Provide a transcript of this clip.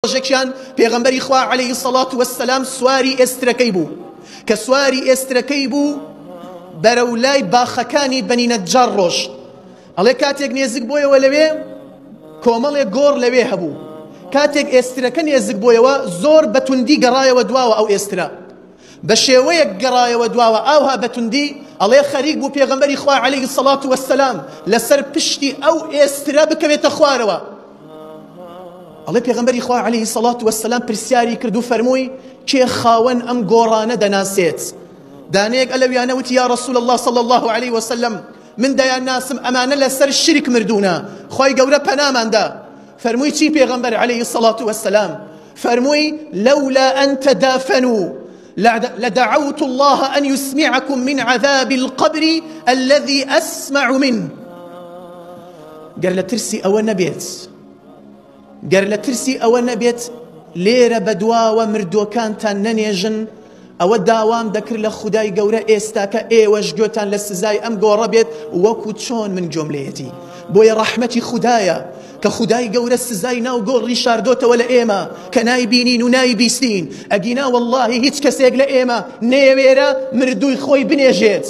ڕۆژێکیان پێغەمبەری خوا عەلەیهی سەڵات وەسسەلام سواری ئێسترەکەی بوو کە سواری ئێسترەکەی بوو بەرەو لای باخەکانی بەنی نەجار ڕۆژ. ئەڵێ کاتێک نێزک بۆیەوە لەوێ کۆمەڵێک گۆڕ لەوێ هەبوو. کاتێک ئێسترەکە نێزک بۆیەوە زۆر بەتوندی گەڕایەوە دواوە ئەو ئێسترە. بە شێوەیەک گەڕایەوە دواوە ئاوها بەتوندی ئەڵێ خەریک بوو پێغەمبەری خوا عەلەیهی سەڵات وەسسەلام لەسەر پشتی ئەو ئێسترە بکەوێتە خوارەوە. ئەڵێ پێغەمبەری خوا عەلەیهی سەڵات وەسسەلام پرسیاری کرد و فەرمووی کێ خاوەن ئەم گۆڕانە دەناسێت؟ دانەیەک ئەلەویانە وتی یا ڕەسوول الله صلی الله عەلەیهی وسلم من دەیان ناسم ئەمانە لەسەر شرک مردوونە، خۆی گەورە پەناماندا. فەرمووی چی پێغەمبەر عەلەیهی سەڵات وەسسەلام؟ فەرمووی لولا أن تدافنوا لدعوت الله أن يسمعكم من عذاب القبر الذي أسمع منه. گەر لە ترسی ئەوە نەبێت، گەر لە ترسی ئەوە نەبێت لێرە بەدواوە مردووەکانتان نەنێژن، ئەوە داوام دەکرد لە خودای گەورە ئێستاکە ئێوەش گوێتان لە سزای ئەم گۆڕە بێت وەکو چۆن من جۆملەیەتی. بۆیە ڕەحمەتی خودایە کە خودای گەورە سزای ناو گۆڕی شاردۆتەوە لە ئێمە کە نایبینین و نایبیستین. ئەگینا وەڵڵاهی هیچ کەسێک لە ئێمە نێوێرە مردووی خۆی بنێژێت.